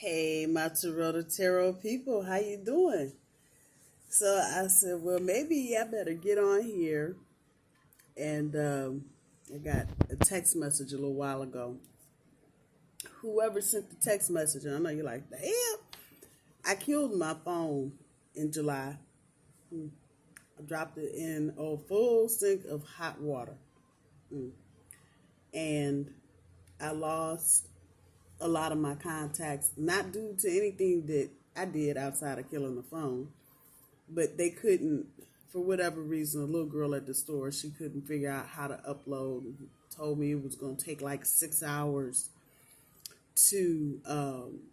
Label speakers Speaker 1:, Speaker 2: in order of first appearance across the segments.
Speaker 1: Hey, my Taurota tarot people, how you doing? So I said, well, maybe I better get on here. And I got a text message a little while ago. Whoever sent the text message, and I know you're like, the hell? I killed my phone in July. I dropped it in a full sink of hot water. And I lost a lot of my contacts, not due to anything that I did outside of killing the phone, but they couldn't, for whatever reason, a little girl at the store, she couldn't figure out how to upload. Told me it was going to take like 6 hours to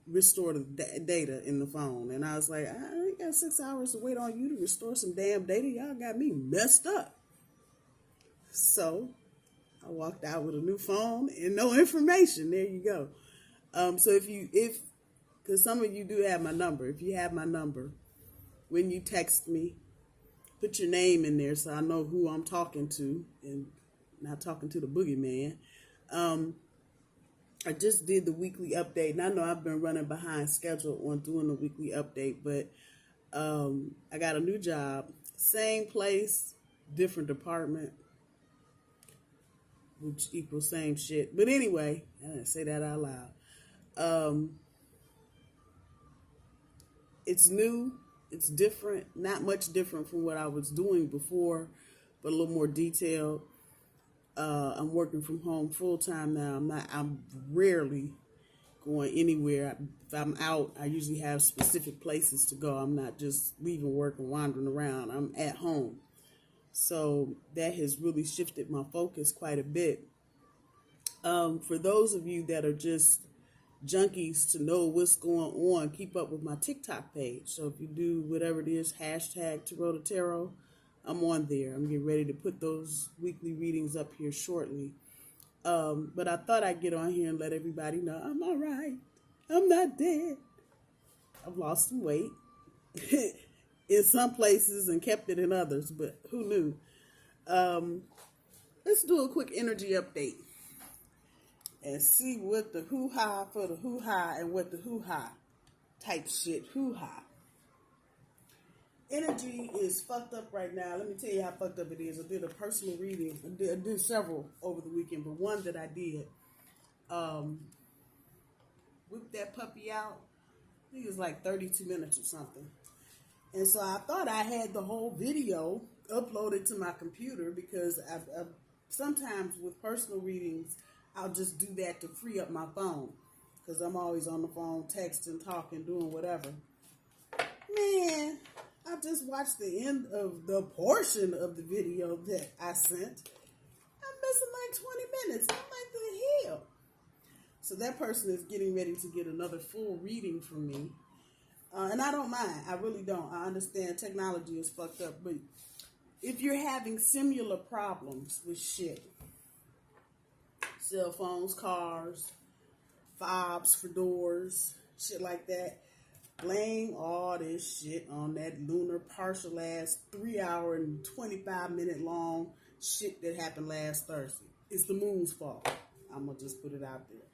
Speaker 1: restore the data in the phone. And I was like, I ain't got 6 hours to wait on you to restore some damn data. Y'all got me messed up. So I walked out with a new phone and no information. There you go. So because some of you do have my number. If you have my number, when you text me, put your name in there so I know who I'm talking to and not talking to the boogeyman. I just did the weekly update, and I know I've been running behind schedule on doing the weekly update, but I got a new job, same place, different department, which equals same shit. But anyway, I didn't say that out loud. It's new, it's different, not much different from what I was doing before, but a little more detailed. I'm working from home full time now. I'm rarely going anywhere. If I'm out, I usually have specific places to go. I'm not just leaving work and wandering around. I'm at home. So that has really shifted my focus quite a bit. For those of you that are just junkies to know what's going on, keep up with my TikTok page. So if you do whatever it is, hashtag Taurota Tarot, I'm on there. I'm getting ready to put those weekly readings up here shortly. But I thought I'd get on here and let everybody know I'm all right. I'm not dead. I've lost some weight in some places and kept it in others, but who knew? Let's do a quick energy update and see what the hoo-ha for the hoo-ha and what the hoo-ha type shit hoo-ha. Energy is fucked up right now. Let me tell you how fucked up it is. I did a personal reading. I did several over the weekend, but one that I did, whipped that puppy out. I think it was like 32 minutes or something. And so I thought I had the whole video uploaded to my computer because I sometimes with personal readings, I'll just do that to free up my phone because I'm always on the phone, texting, talking, doing whatever. Man, I just watched the end of the portion of the video that I sent. I'm missing like 20 minutes. I'm like, the hell? So that person is getting ready to get another full reading from me. And I don't mind. I really don't. I understand technology is fucked up. But if you're having similar problems with shit, cell phones, cars, fobs for doors, shit like that, blame all this shit on that lunar partial ass 3 hour and 25 minute long shit that happened last Thursday. It's the moon's fault. I'm going to just put it out there.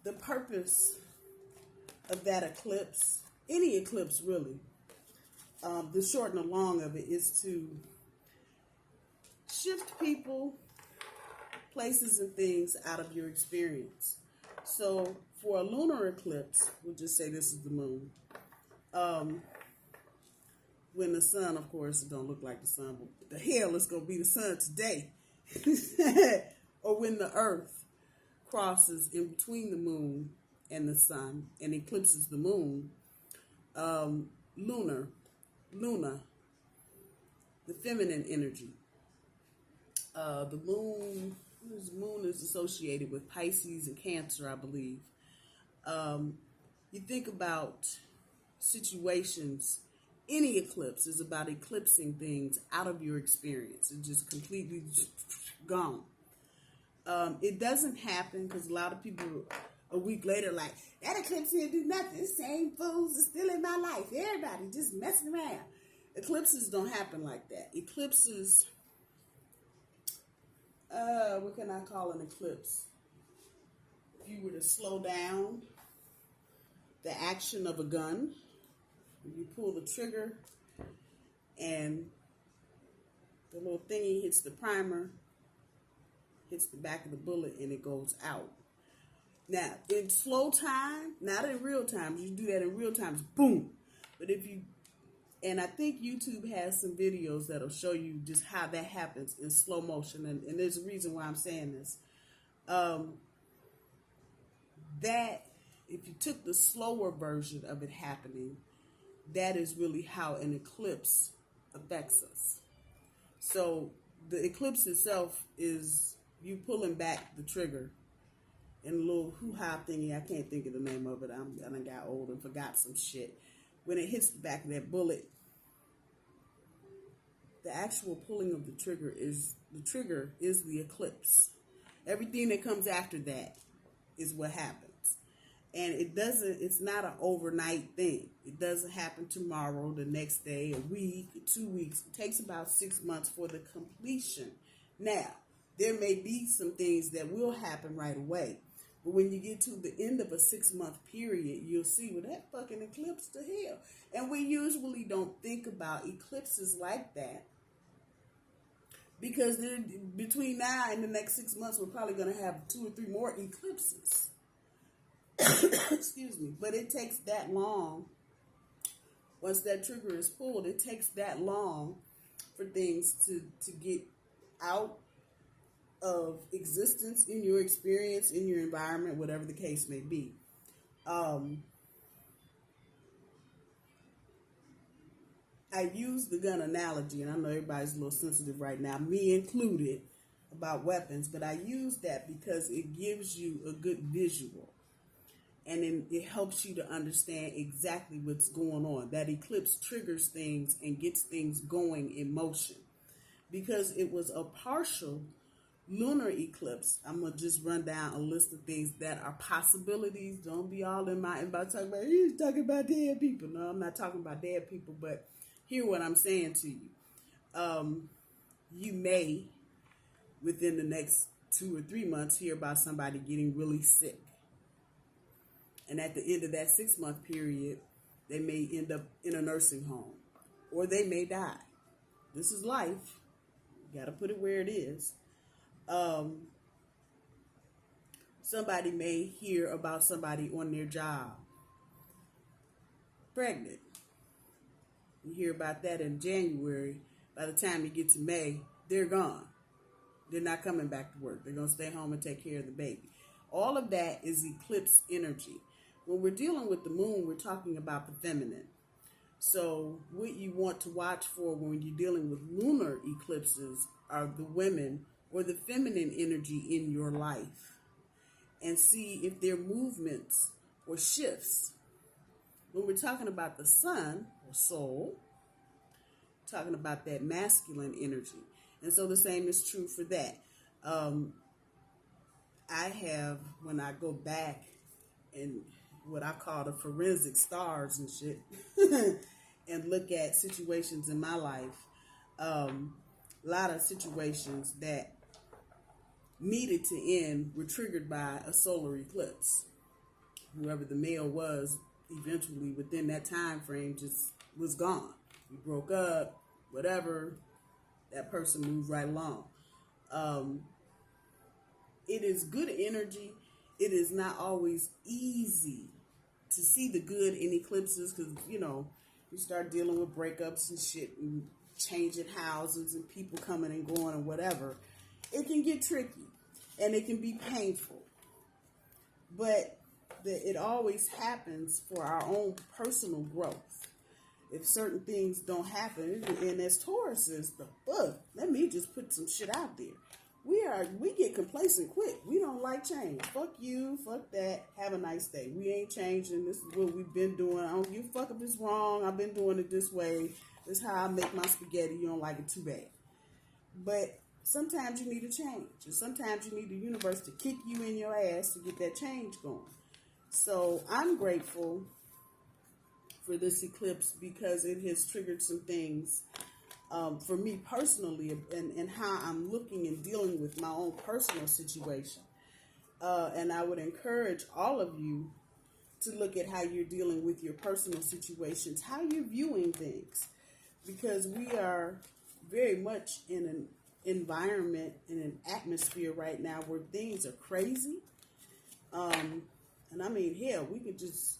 Speaker 1: The purpose of that eclipse, any eclipse really, the short and the long of it is to shift people, places, and things out of your experience. So for a lunar eclipse, we'll just say this is the moon. When the sun, of course, it don't look like the sun, but the hell is going to be the sun today. Or when the earth crosses in between the moon and the sun and eclipses the moon. Luna, the feminine energy. The moon is associated with Pisces and Cancer, I believe. You think about situations, any eclipse is about eclipsing things out of your experience. It's just completely gone. It doesn't happen because a lot of people a week later like, that eclipse didn't do nothing. The same fools are still in my life. Everybody just messing around. Eclipses don't happen like that. Eclipses, what can I call an eclipse? If you were to slow down the action of a gun. You pull the trigger and the little thingy hits the primer, hits the back of the bullet, and it goes out. Now, in slow time, not in real time, you do that in real time, boom. But if you, and I think YouTube has some videos that'll show you just how that happens in slow motion. And there's a reason why I'm saying this. That, if you took the slower version of it happening, that is really how an eclipse affects us. So the eclipse itself is you pulling back the trigger and a little hoo-ha thingy. I can't think of the name of it. I done got old and forgot some shit. When it hits the back of that bullet, the actual pulling of the trigger is the eclipse. Everything that comes after that is what happens. And it's not an overnight thing. It doesn't happen tomorrow, the next day, a week, 2 weeks. It takes about 6 months for the completion. Now, there may be some things that will happen right away. But when you get to the end of a 6-month period, you'll see, well, that fucking eclipse to hell. And we usually don't think about eclipses like that. Because between now and the next 6 months, we're probably going to have 2 or 3 more eclipses. Excuse me. But it takes that long. Once that trigger is pulled, it takes that long for things to get out of existence in your experience, in your environment, whatever the case may be. I use the gun analogy, and I know everybody's a little sensitive right now, me included, about weapons, but I use that because it gives you a good visual. And then it helps you to understand exactly what's going on. That eclipse triggers things and gets things going in motion. Because it was a partial lunar eclipse, I'm going to just run down a list of things that are possibilities. Don't be all in my about talking about, he's talking about dead people. No, I'm not talking about dead people, but hear what I'm saying to you. You may, within the next 2 or 3 months, hear about somebody getting really sick. And at the end of that 6-month period, they may end up in a nursing home. Or they may die. This is life. You got to put it where it is. Somebody may hear about somebody on their job pregnant. You hear about that in January. By the time you get to May, they're gone. They're not coming back to work. They're going to stay home and take care of the baby. All of that is eclipse energy. When we're dealing with the moon, we're talking about the feminine. So what you want to watch for when you're dealing with lunar eclipses are the women or the feminine energy in your life. And see if there are movements or shifts. When we're talking about the sun or soul, we're talking about that masculine energy. And so the same is true for that. I have, when I go back and what I call the forensic stars and shit, and look at situations in my life, a lot of situations that needed to end were triggered by a solar eclipse. Whoever the male was, eventually within that time frame, just was gone. We broke up, whatever, that person moved right along. It is good energy. It is not always easy to see the good in eclipses because, you know, you start dealing with breakups and shit and changing houses and people coming and going and whatever. It can get tricky and it can be painful. But it always happens for our own personal growth. If certain things don't happen, and as Tauruses, let me just put some shit out there. We get complacent quick. We don't like change. Fuck you, fuck that. Have a nice day. We ain't changing. This is what we've been doing. I don't give a fuck if it's wrong. I've been doing it this way. This is how I make my spaghetti. You don't like it too bad. But sometimes you need a change. And sometimes you need the universe to kick you in your ass to get that change going. So I'm grateful for this eclipse because it has triggered some things for me personally and how I'm looking and dealing with my own personal situation. And I would encourage all of you to look at how you're dealing with your personal situations, how you're viewing things, because we are very much in an environment, in an atmosphere right now where things are crazy. And I mean, hell, we could just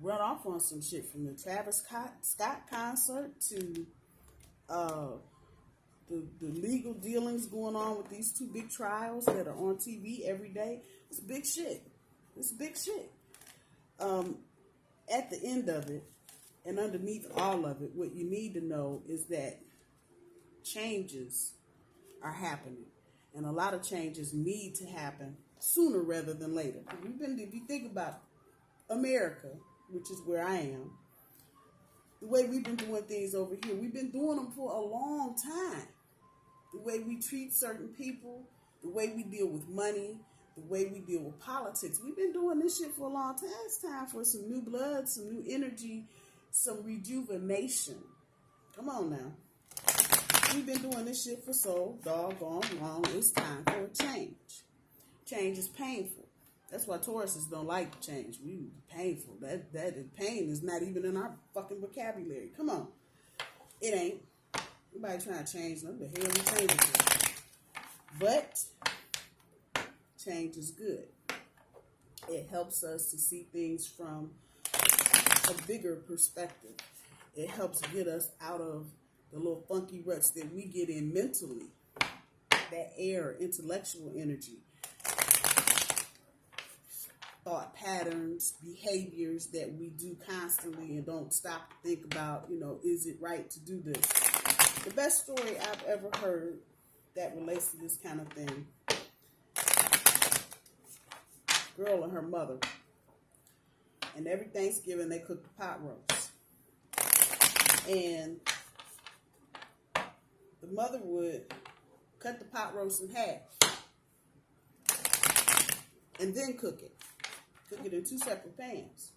Speaker 1: run off on some shit from the Travis Scott concert to the legal dealings going on with these two big trials that are on TV every day. It's big shit. It's big shit. At the end of it, and underneath all of it, what you need to know is that changes are happening. And a lot of changes need to happen sooner rather than later. If you think about America, which is where I am, the way we've been doing things over here, we've been doing them for a long time. The way we treat certain people, the way we deal with money, the way we deal with politics. We've been doing this shit for a long time. It's time for some new blood, some new energy, some rejuvenation. Come on now. We've been doing this shit for so doggone long. It's time for a change. Change is painful. That's why Tauruses don't like change. We painful. That pain is not even in our fucking vocabulary. Come on. It ain't. Nobody trying to change them. The hell we changing for? But change is good. It helps us to see things from a bigger perspective. It helps get us out of the little funky ruts that we get in mentally. That air, intellectual energy, thought patterns, behaviors that we do constantly and don't stop to think about, is it right to do this? The best story I've ever heard that relates to this kind of thing, girl and her mother. And every Thanksgiving they cook the pot roast. And the mother would cut the pot roast in half and then cook it. Cook it in two separate pans.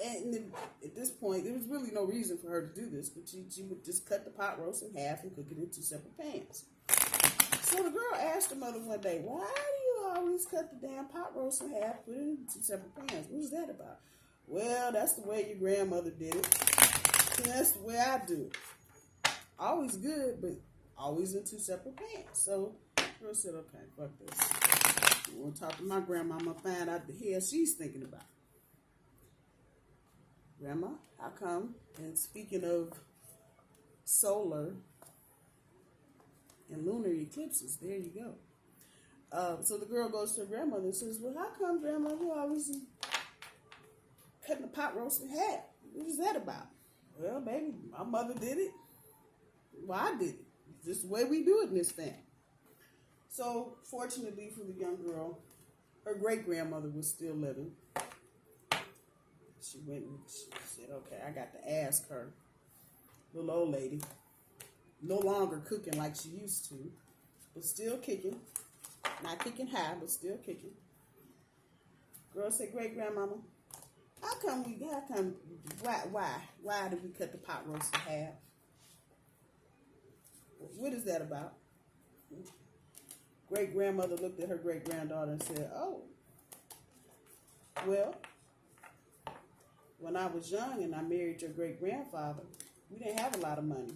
Speaker 1: And then at this point, there was really no reason for her to do this, but she would just cut the pot roast in half and cook it in two separate pans. So the girl asked the mother one day, why do you always cut the damn pot roast in half, put it in two separate pans? What is that about? Well, that's the way your grandmother did it. And that's the way I do it. Always good, but always in two separate pans. So the girl said, okay, fuck this. I'm going to talk to my grandma. I'm going to find out the hell she's thinking about. Grandma, how come? And speaking of solar and lunar eclipses, there you go. So the girl goes to her grandmother and says, well, how come, Grandma, you always cutting the pot roast in half? What is that about? Well, baby, my mother did it. Well, I did it. It's just the way we do it in this family. So, fortunately for the young girl, her great-grandmother was still living. She went and she said, okay, I got to ask her. Little old lady, no longer cooking like she used to, but still kicking. Not kicking high, but still kicking. Girl said, great-grandmama, why did we cut the pot roast in half? What is that about? Great-grandmother looked at her great-granddaughter and said, oh, well, when I was young and I married your great-grandfather, we didn't have a lot of money.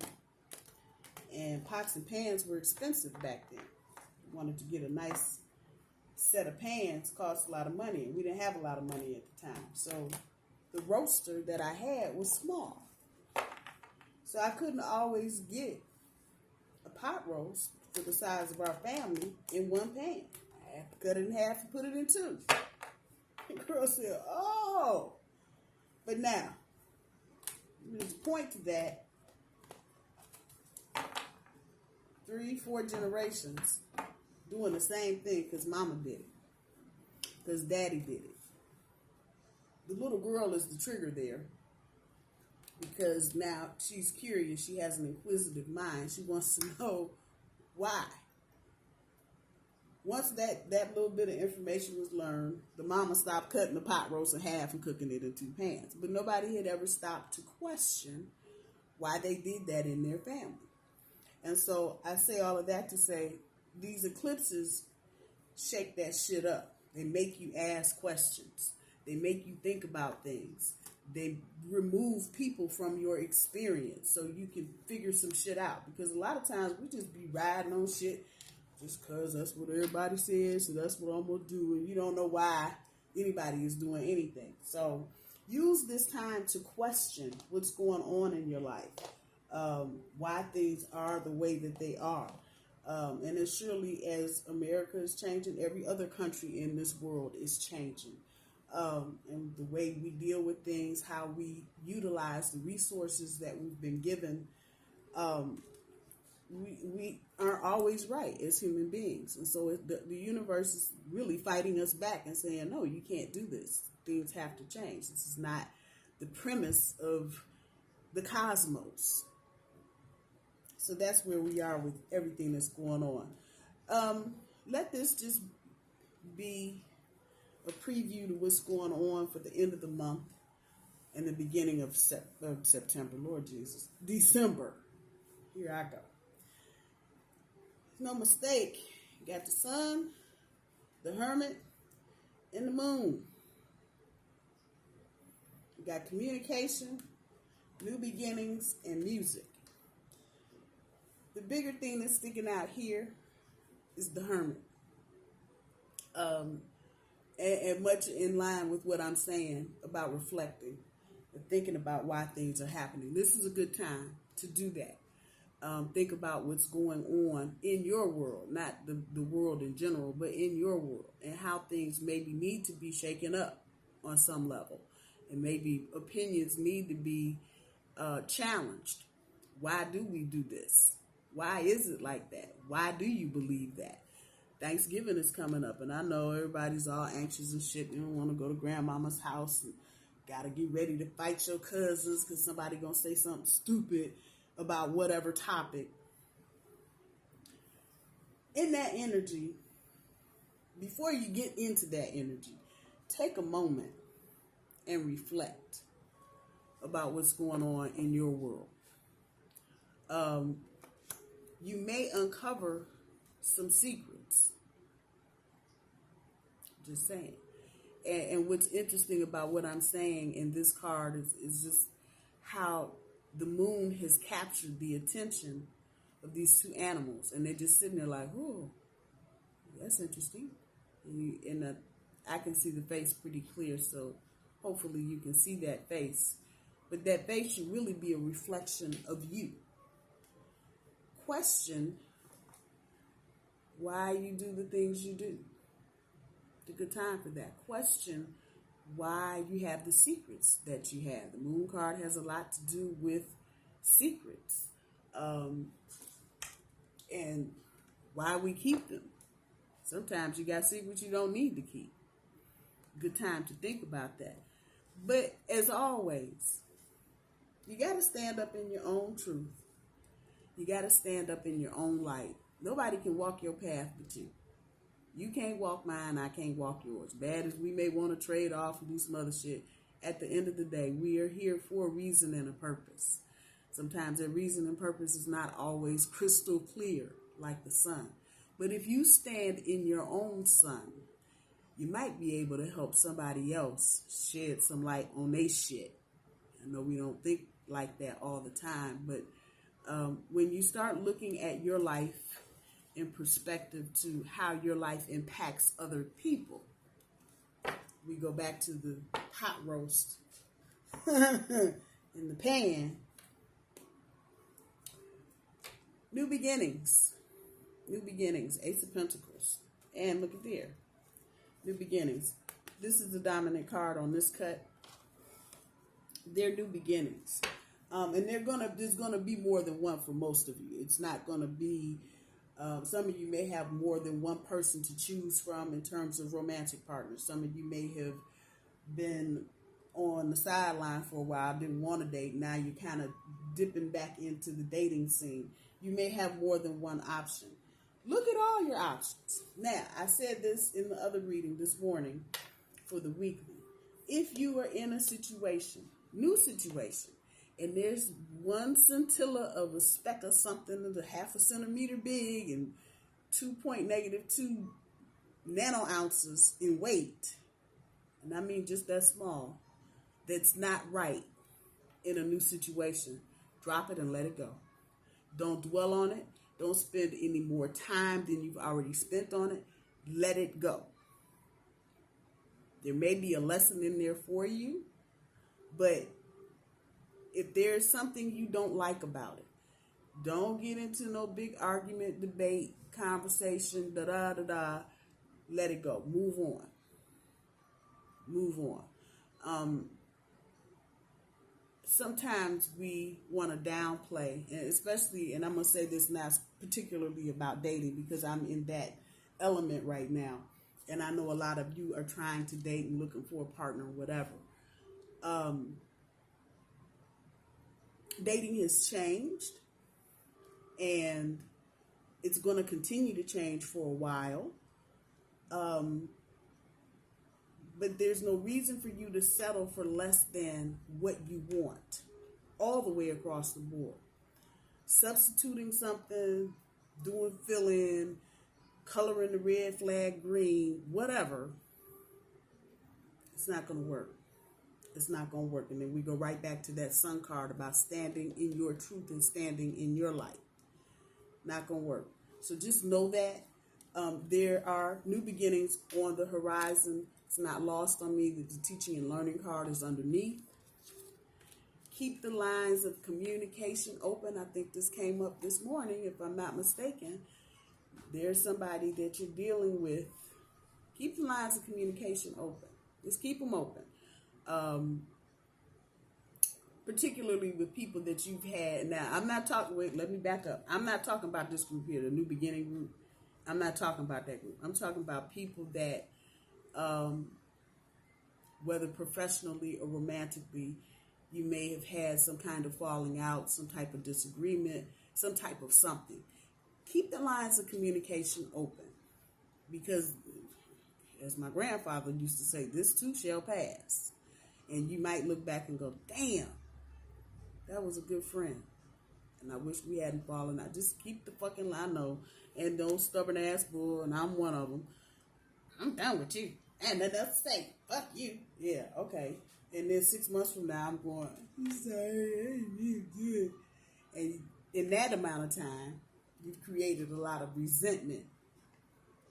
Speaker 1: And pots and pans were expensive back then. We wanted to get a nice set of pans, cost a lot of money, and we didn't have a lot of money at the time. So the roaster that I had was small. So I couldn't always get a pot roast for the size of our family in one pan. I had to cut it in half and put it in two. The girl said, oh. But now, there's a point to that. 3-4 generations doing the same thing because mama did it. Because daddy did it. The little girl is the trigger there. Because now she's curious. She has an inquisitive mind. She wants to know why. Once that little bit of information was learned, the mama stopped cutting the pot roast in half and cooking it in two pans. But nobody had ever stopped to question why they did that in their family. And so I say all of that to say these eclipses shake that shit up. They make you ask questions. They make you think about things. They remove people from your experience so you can figure some shit out. Because a lot of times we just be riding on shit just because that's what everybody says, so that's what I'm going to do. And you don't know why anybody is doing anything. So use this time to question what's going on in your life, why things are the way that they are. And as surely as America is changing, every other country in this world is changing. And the way we deal with things, how we utilize the resources that we've been given, we aren't always right as human beings. And so the universe is really fighting us back and saying, no, you can't do this. Things have to change. This is not the premise of the cosmos. So that's where we are with everything that's going on. Let this just be a preview to what's going on for the end of the month and the beginning of September. Lord Jesus. December. Here I go. No mistake. You got the sun, the hermit, and the moon. You got communication, new beginnings, and music. The bigger thing that's sticking out here is the hermit. And much in line with what I'm saying about reflecting and thinking about why things are happening. This is a good time to do that. Think about what's going on in your world, not the world in general, but in your world, and how things maybe need to be shaken up on some level. And maybe opinions need to be challenged. Why do we do this? Why is it like that? Why do you believe that? Thanksgiving is coming up, and I know everybody's all anxious and shit. You don't want to go to grandmama's house and got to get ready to fight your cousins because somebody going to say something stupid about whatever topic. In that energy, before you get into that energy, take a moment and reflect about what's going on in your world. You may uncover some secrets. Just saying. And what's interesting about what I'm saying in this card is just how the moon has captured the attention of these two animals. And they're just sitting there like, oh, that's interesting. And I can see the face pretty clear, so hopefully you can see that face. But that face should really be a reflection of you. Question why you do the things you do. It's a good time for that. Question why you have the secrets that you have. The moon card has a lot to do with secrets. And why we keep them. Sometimes you got secrets you don't need to keep. Good time to think about that. But as always, you got to stand up in your own truth. You got to stand up in your own light. Nobody can walk your path but you. You can't walk mine, I can't walk yours. Bad as we may want to trade off and do some other shit, at the end of the day, we are here for a reason and a purpose. Sometimes that reason and purpose is not always crystal clear like the sun. But if you stand in your own sun, you might be able to help somebody else shed some light on their shit. I know we don't think like that all the time, but when you start looking at your life in perspective to how your life impacts other people, we go back to the pot roast in the pan. New beginnings. New beginnings. Ace of Pentacles. And look at there. New beginnings. This is the dominant card on this cut. They're new beginnings. And there's gonna be more than one for most of you. It's not gonna be, some of you may have more than one person to choose from in terms of romantic partners. Some of you may have been on the sideline for a while, didn't want to date. Now you're kind of dipping back into the dating scene. You may have more than one option. Look at all your options. Now, I said this in the other reading this morning for the weekly. If you are in a situation, new situation, and there's one scintilla of a speck of something that's a half a centimeter big and -2 nano ounces in weight, and I mean just that small, that's not right in a new situation, drop it and let it go. Don't dwell on it. Don't spend any more time than you've already spent on it. Let it go. There may be a lesson in there for you, but if there's something you don't like about it, don't get into no big argument, debate, conversation, da-da-da-da. Let it go. Move on. Move on. Sometimes we want to downplay, and especially, and I'm going to say this now particularly about dating because I'm in that element right now. And I know a lot of you are trying to date and looking for a partner or whatever. Dating has changed, and it's going to continue to change for a while. But there's no reason for you to settle for less than what you want all the way across the board. Substituting something, doing fill-in, coloring the red flag green, whatever, it's not going to work. It's not going to work. And then we go right back to that sun card about standing in your truth and standing in your light. Not going to work. So just know that there are new beginnings on the horizon. It's not lost on me that the teaching and learning card is underneath. Keep the lines of communication open. I think this came up this morning, if I'm not mistaken. There's somebody that you're dealing with. Keep the lines of communication open. Just keep them open. Particularly with people that you've had. Now, I'm not talking, wait, let me back up. I'm not talking about this group here, the New Beginning group. I'm not talking about that group. I'm talking about people that, whether professionally or romantically, you may have had some kind of falling out, some type of disagreement, some type of something. Keep the lines of communication open because, as my grandfather used to say, this too shall pass. And you might look back and go, damn, that was a good friend. And I wish we hadn't fallen out. Just keep the fucking line, no. And those stubborn ass bull, and I'm one of them. I'm done with you. And then they'll say, fuck you. Yeah, okay. And then 6 months from now, I'm going, I'm sorry, I didn't mean to do it. And in that amount of time, you've created a lot of resentment.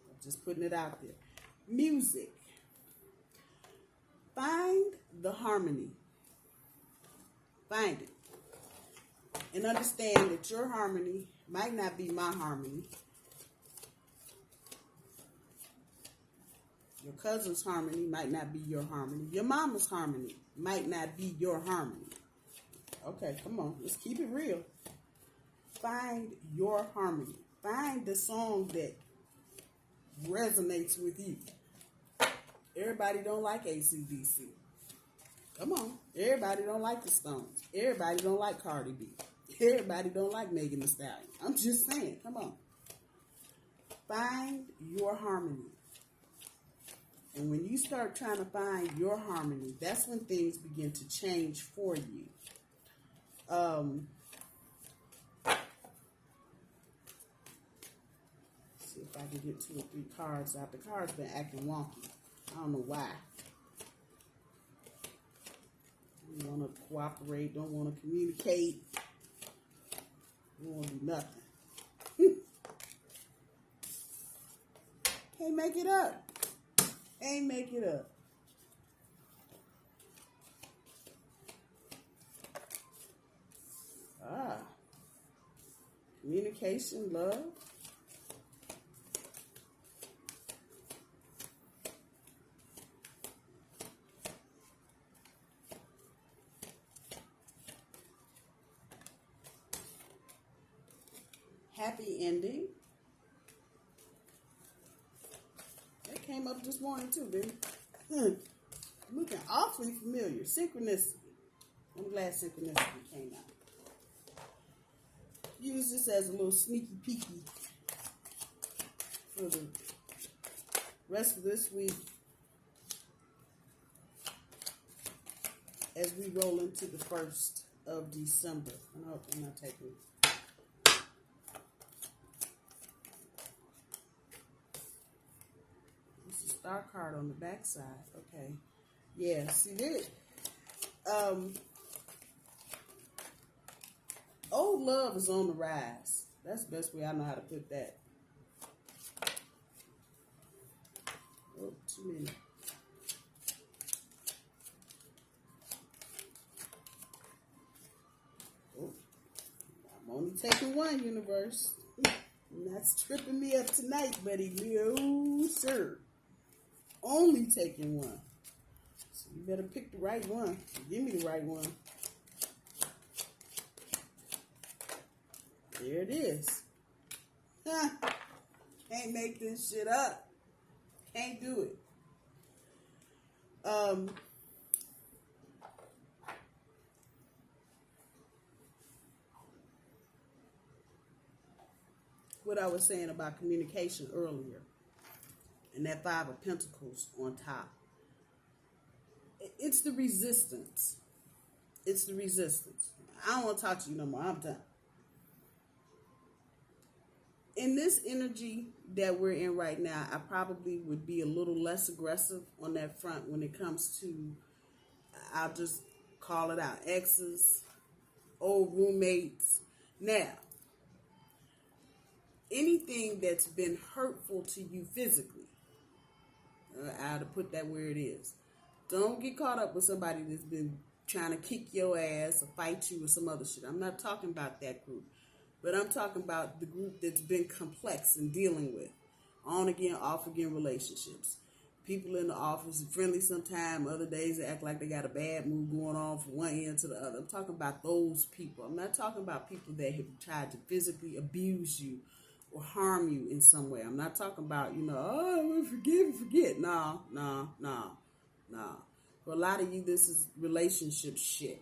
Speaker 1: I'm just putting it out there. Music. Find the harmony. Find it. And understand that your harmony might not be my harmony. Your cousin's harmony might not be your harmony. Your mama's harmony might not be your harmony. Okay, come on. Let's keep it real. Find your harmony. Find the song that resonates with you. Everybody don't like AC/DC. Come on. Everybody don't like the Stones. Everybody don't like Cardi B. Everybody don't like Megan Thee Stallion. I'm just saying. Come on. Find your harmony. And when you start trying to find your harmony, that's when things begin to change for you. See if I can get 2 or 3 cards out. The card's been acting wonky. I don't know why. Don't want to cooperate. Don't want to communicate. Don't want to do nothing. Can't make it up. Ain't make it up. Communication, love. Happy ending. That came up this morning too, didn't it? Looking awfully familiar. Synchronicity. I'm glad synchronicity came out. Use this as a little sneaky peeky for the rest of this week as we roll into the 1st of December. I hope I'm not taking star card on the backside. Okay. Yeah, see this. Old love is on the rise. That's the best way I know how to put that. Oh, too many. Oh, I'm only taking one, universe. That's tripping me up tonight, buddy. No, sir. Only taking one. So you better pick the right one. Give me the right one. There it is. Can't make this shit up. Can't do it. What I was saying about communication earlier, and that 5 of Pentacles on top. It's the resistance. It's the resistance. I don't want to talk to you no more. I'm done. In this energy that we're in right now, I probably would be a little less aggressive on that front when it comes to, I'll just call it out, exes, old roommates. Now, anything that's been hurtful to you physically, I had to put that where it is. Don't get caught up with somebody that's been trying to kick your ass or fight you or some other shit. I'm not talking about that group. But I'm talking about the group that's been complex in dealing with on again, off again relationships. People in the office are friendly sometimes. Other days they act like they got a bad mood going on from one end to the other. I'm talking about those people. I'm not talking about people that have tried to physically abuse you or harm you in some way. I'm not talking about, oh, forgive and forget. No. For a lot of you, this is relationship shit.